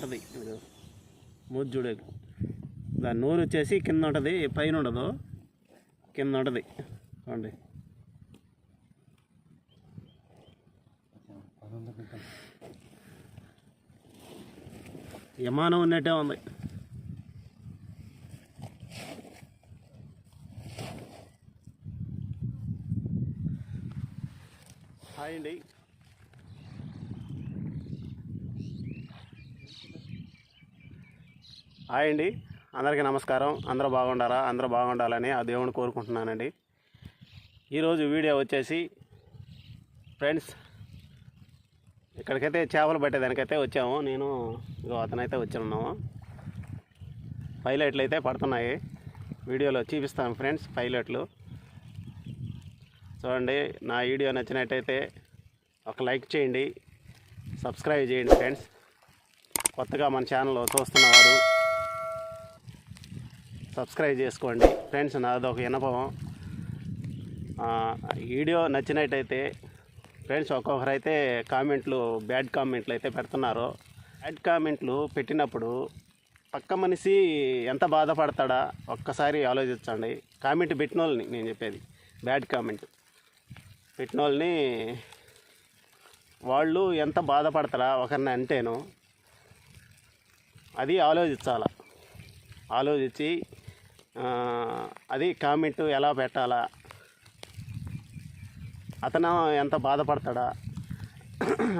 ఉంటుంది మూతి చూడే. దాని నోరు వచ్చేసి కింద ఉంటుంది, పైన ఉండదు, కింద ఉంటుంది. చూడండి విమానం ఉన్నట్టే ఉంది. హాయ్ అండి. హాయ్ అండి, అందరికీ నమస్కారం. అందరూ బాగుండారా? అందరూ బాగుండాలని ఆ దేవుని కోరుకుంటున్నానండి. ఈరోజు వీడియో వచ్చేసి ఫ్రెండ్స్, ఇక్కడికైతే చేపలు పట్టేదానికైతే వచ్చాము. నేను అతనైతే వచ్చి ఉన్నాము. పైలట్లు అయితే పడుతున్నాయి, వీడియోలో చూపిస్తాను ఫ్రెండ్స్. పైలట్లు చూడండి. నా వీడియో నచ్చినట్టయితే ఒక లైక్ చేయండి, సబ్స్క్రైబ్ చేయండి ఫ్రెండ్స్. కొత్తగా మన ఛానల్ చూస్తున్నవారు సబ్స్క్రైబ్ చేసుకోండి ఫ్రెండ్స్. నాదొక విన్నపం, వీడియో నచ్చినట్టయితే ఫ్రెండ్స్, ఒక్కొక్కరైతే కామెంట్లు బ్యాడ్ కామెంట్లు అయితే పెడుతున్నారు. బ్యాడ్ కామెంట్లు పెట్టినప్పుడు పక్క మనిషి ఎంత బాధపడతాడా ఒక్కసారి ఆలోచించండి. కామెంట్ పెట్టిన వాళ్ళని నేను చెప్పేది, బ్యాడ్ కామెంట్ పెట్టిన వాళ్ళని వాళ్ళు ఎంత బాధపడతారా ఒకరిని అంటేను, అది ఆలోచించాల. ఆలోచించి అది కామెంట్ ఎలా పెట్టాలా, అతను ఎంత బాధపడతాడా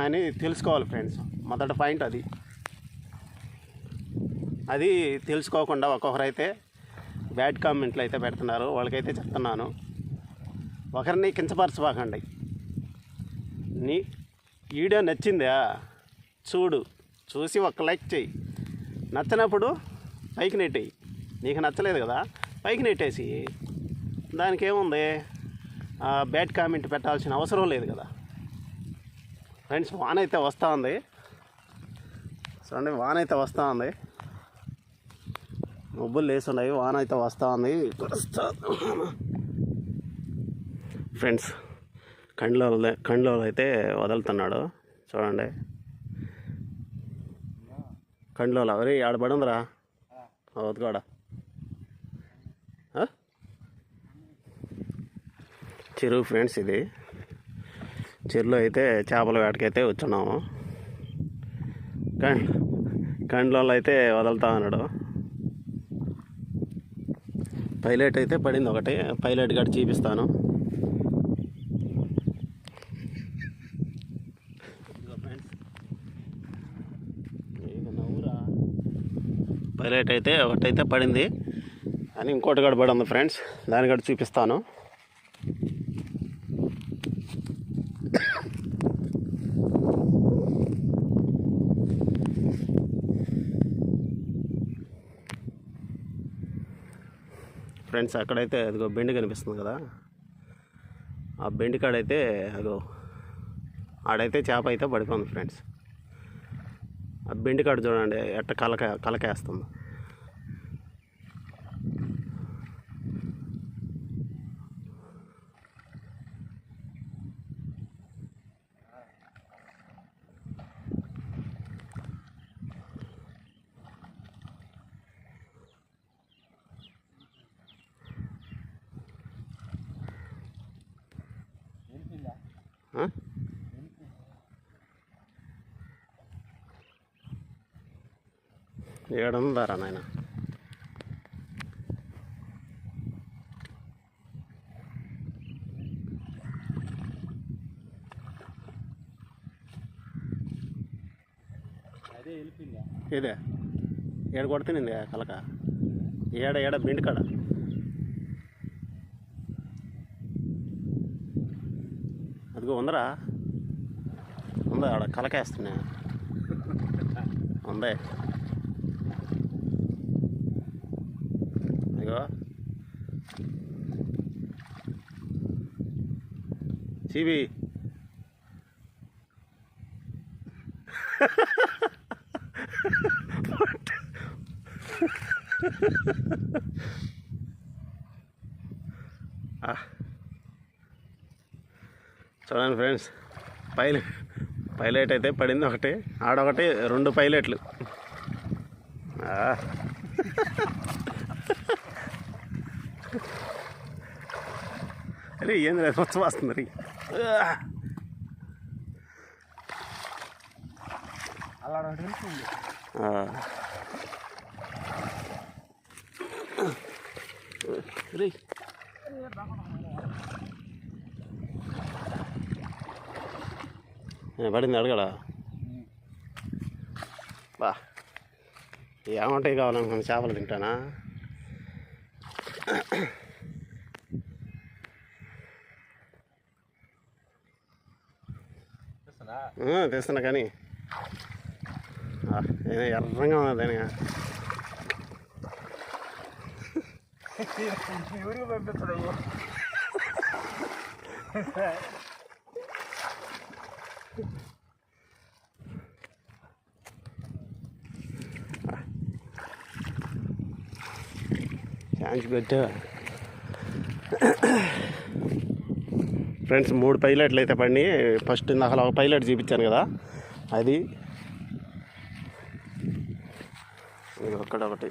అని తెలుసుకోవాలి ఫ్రెండ్స్. మొదటి పాయింట్ అది. అది తెలుసుకోకుండా ఒక్కొక్కరైతే బ్యాడ్ కామెంట్లు అయితే పెడుతున్నారు. వాళ్ళకైతే చెప్తున్నాను, ఒకరిని కించపరచబాకండి. నీ వీడియో నచ్చిందా చూడు, చూసి ఒక లైక్ చేయి. నచ్చినప్పుడు పైకి నెట్టేయి. నీకు నచ్చలేదు కదా, పైకి నెట్టేసి దానికి ఏముంది, బ్యాడ్ కామెంట్ పెట్టాల్సిన అవసరం లేదు కదా ఫ్రెండ్స్. వాన అయితే వస్తూ ఉంది చూడండి, వాన అయితే వస్తూ ఉంది. మబ్బులు లేస్తున్నాయి, వాన అయితే వస్తూ ఉంది ఫ్రెండ్స్. కండ్లో అయితే వదులుతున్నాడు చూడండి. కండ్లో ఎవరి ఆడబడిందిరా వదుకోడా. చెరువు ఫ్రెండ్స్, ఇది చెరువులో అయితే చేపల వేటకైతే వచ్చున్నాము. కండ్లో అయితే వదులుతా ఉన్నాడు. పైలట్ అయితే పడింది ఒకటి, పైలట్ గారు చూపిస్తాను. పైలట్ అయితే ఒకటైతే పడింది అని ఇంకోటి కూడా పడి ఉంది ఫ్రెండ్స్, దాని కూడా చూపిస్తాను. ఫ్రెండ్స్ అక్కడైతే అదిగో బెండి కనిపిస్తుంది కదా, ఆ బెండి కాడైతే అదిగో ఆడైతే చేప అయితే పడిపోయింది ఫ్రెండ్స్. ఆ బెండి కాడ చూడండి ఎట్ట కలకేస్తుంది. ఏడుందారా నాయన, ఇదే ఏడు కొడుతుంది కలక. ఏడ బెండి కాడ అదిగో ఉందరా, ఉందా ఆడ కలకేస్తున్నా ఉందే. అదిగో చీవి చూడండి ఫ్రెండ్స్, పైలట్ అయితే పడింది ఒకటి, ఆడొకటి, రెండు పైలట్లు. అరే ఏంది వచ్చి వస్తుంది రీ అలా తెలుస్తుంది. రీ పడింది అడగడా బా ఏమంటాయి కావాలనుకున్న చేపలు తింటానా తెస్తున్నా కానీ ఎర్రంగా ఉన్నది ఊరికి పంపిస్తాడు. ఛాన్స్ పెట్టా ఫ్రెండ్స్. 3 పైలట్లు అయితే పడి ఫస్ట్ నాకు ఒక పైలట్ చూపించాను కదా, అది ఒక్కడొకటి.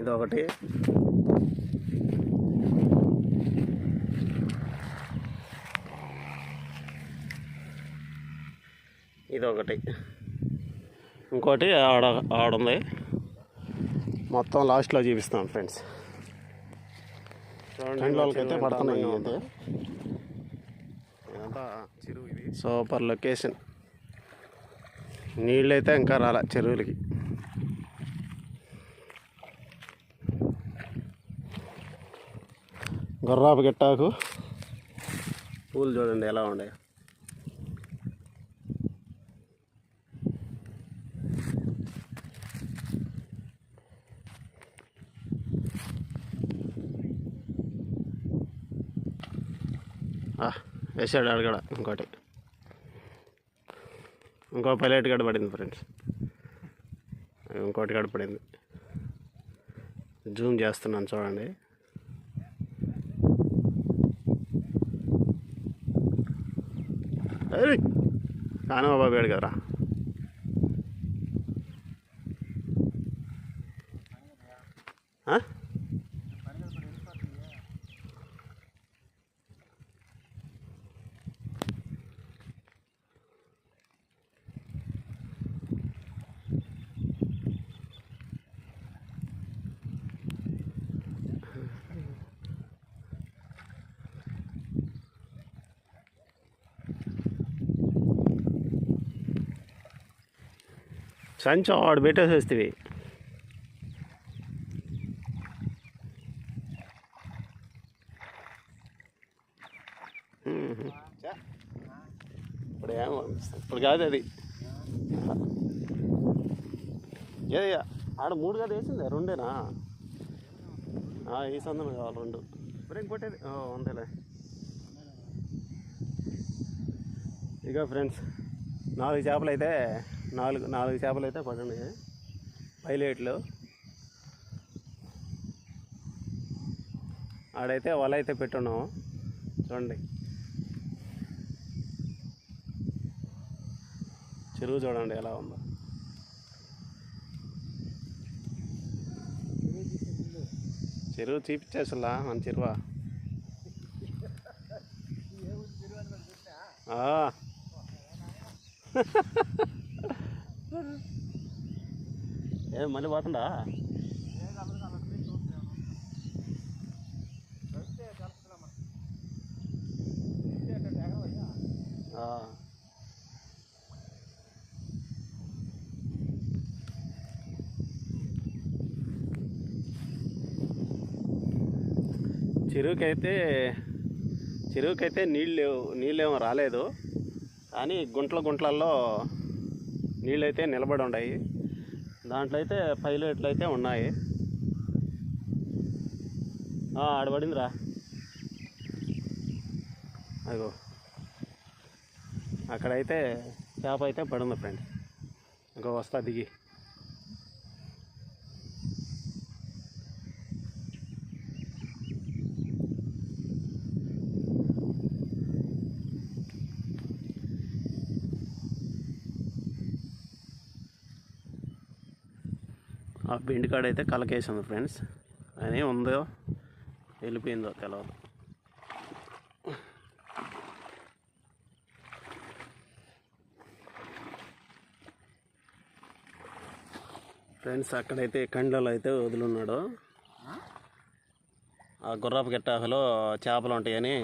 ఇదొకటి, ఇదొకటి, ఇంకోటి ఆడుంది. మొత్తం లాస్ట్లో చూపిస్తాం ఫ్రెండ్స్. రెండు వాళ్ళకైతే పడుతున్నాయి. అయితే ఇదంతా చెరువు, ఇది సూపర్ లొకేషన్. నీళ్ళైతే ఇంకా రాలే చెరువులకి. గుర్రాపు గిట్టాకు పూలు చూడండి ఎలా ఉండే. వేసాడు అడగడ. ఇంకో పైలట్ గడ పడింది ఫ్రెండ్స్. ఇంకోటి గడ పడింది. జూమ్ చేస్తున్నాను చూడండి. కానవ బాబు గారు కదరా. సంచి ఆడు పెట్టేసి వస్తుంది. ఇప్పుడు కాదు అది. ఏదయ్యా ఆడ 3 కాదు వేసింది, 2ఏనా? ఈ సందన కావాలి 2. బ్రేక్ కొట్టేది ఉందేలే. ఇక ఫ్రెండ్స్ 4 చేపలు అయితే 4 చేపలు అయితే పడినాయి పైలట్లు. ఆడైతే వల అయితే పెట్టున్నాము చూడండి. చెరువు చూడండి ఎలా ఉందో. చెరువు చూపించేసలా మన చెరువా. ఏ మళ్ళీ పోతుందా? చెరువుకైతే నీళ్ళేమో రాలేదు, కానీ గుంటలలో నీళ్ళైతే నిలబడి ఉన్నాయి. దాంట్లో అయితే పైలట్లు అయితే ఉన్నాయి. ఆడబడిందిరా అదిగో అక్కడైతే చేప అయితే పడింది ఫ్రెండ్. ఇంకో వస్తా దిగి. ఆ బెండికాడ అయితే కలకేసింది ఫ్రెండ్స్. అని ఉందో వెళ్ళిపోయిందో తెలవదు. ఫ్రెండ్స్ అక్కడైతే కండ్లలో అయితే వదులున్నాడు. ఆ గుర్రాపు గట్టాకలో చేపలు ఉంటాయని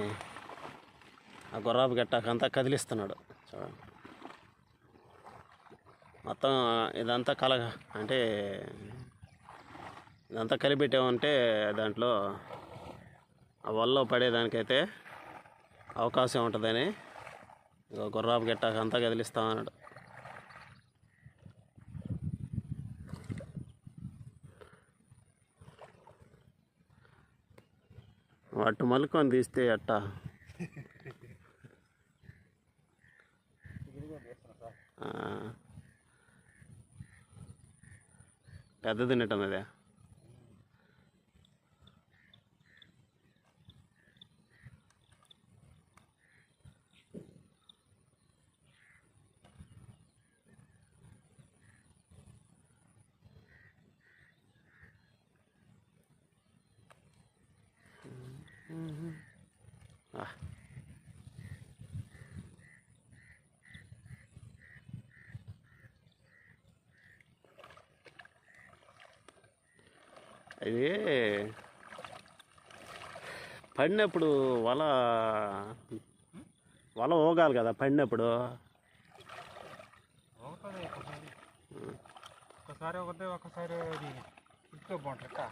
ఆ గుర్రాపు గట్టాకంతా కదిలిస్తున్నాడు. చూడండి మొత్తం ఇదంతా అంటే ఇదంతా కలిపెట్టామంటే దాంట్లో ఆ వల్ల పడేదానికైతే అవకాశం ఉంటుందని గుర్రాపు గట్టాకంతా కదిలిస్తామన్నాడు. వాటి మలుకొని తీస్తే అట్ట పెద్ద తినటం అదే. ఇది పడినప్పుడు వల ఊగాలి కదా పడినప్పుడు. ఒకసారి ఒకసారి అది బాగుంటుంది.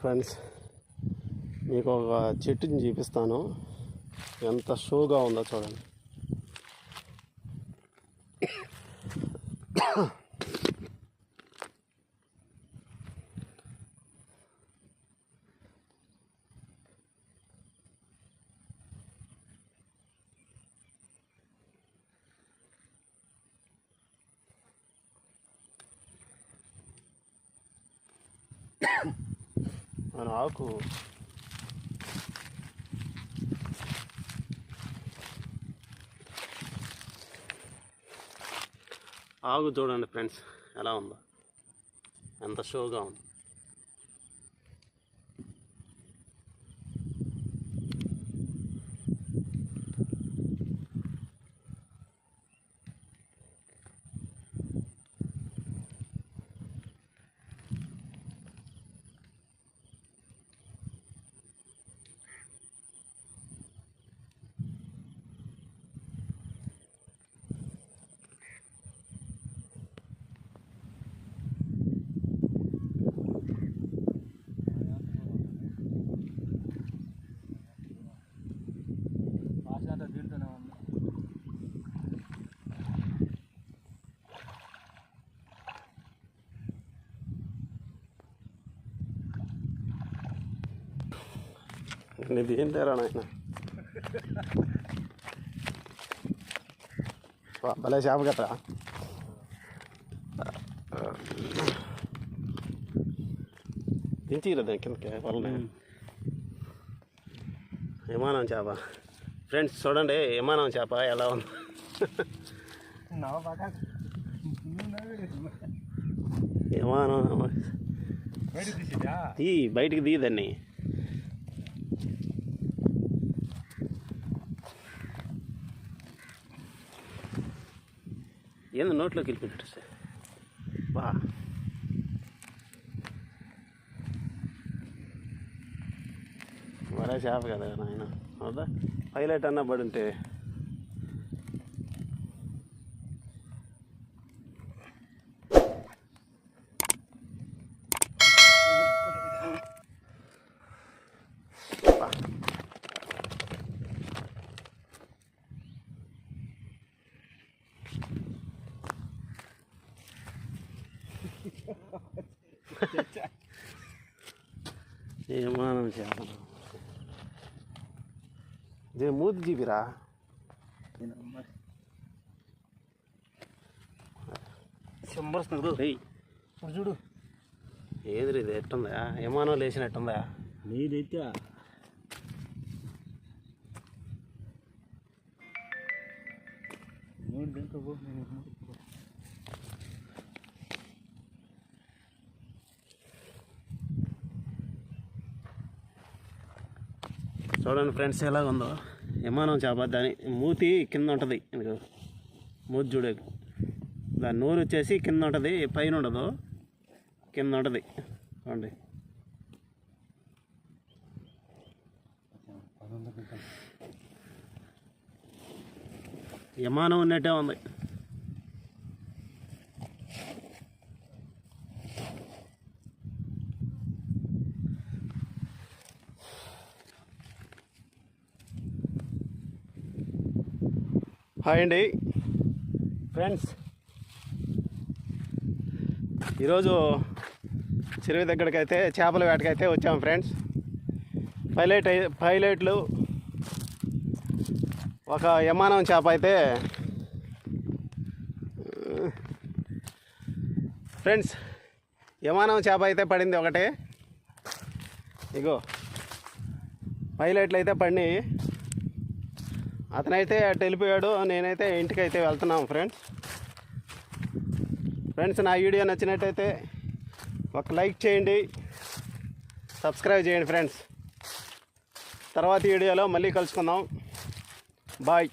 ఫ్రెండ్స్ మీకు ఒక చెట్టుని చూపిస్తాను, ఎంత షోగా ఉందో చూడండి. మన ఆకు చూడండి ఫ్రెండ్స్ ఎలా ఉందో, ఎంత షోగా ఉంది. ఇది ఏం లేరా నాయన, భలే చేప కట్ట. దించి దాని కిందకి వాళ్ళని. విమానం చేప ఫ్రెండ్స్ చూడండి, విమానం చేప ఎలా ఉంది. విమానం బయటికి తీయదాన్ని. ఏంది నోట్లోకి వెళ్ళిపోయినట్టు సార్ బా మరే చేప కదా నాయన అవుదా పైలట్ అన్నా పడి ఉంటే ఏమానం చేప ఇదే మూతి జీబిరా సంబరుస్తుంది చూడు ఏది ఇది ఎట్టుందా ఏమానం లేచినట్టుందా నీదైతే చూడండి ఫ్రెండ్స్ ఎలాగ ఉందో విమానం చేప దాని మూతి కింద ఉంటుంది మీకు మూతి చూడే దాని నోరు వచ్చేసి కింద ఉంటుంది పైన ఉండదు కింద ఉంటుంది చూడండి విమానం ఉన్నట్టే ఉంది హాయ్ అండి ఫ్రెండ్స్ ఈరోజు చెరువు దగ్గరకైతే చేపల వేటకైతే వచ్చాము ఫ్రెండ్స్ పైలట్లు ఒక విమానం చేప అయితే ఫ్రెండ్స్ విమానం చేప అయితే పడింది ఒకటే ఇగో పైలట్లు అయితే పడినాయి అతనైతే అటు వెళ్ళిపోయాడు నేనైతే ఇంటికి అయితే వెళ్తున్నాము ఫ్రెండ్స్ నా వీడియో నచ్చినట్టయితే ఒక లైక్ చేయండి సబ్స్క్రైబ్ చేయండి ఫ్రెండ్స్ తర్వాత వీడియోలో మళ్ళీ కలుసుకుందాం బాయ్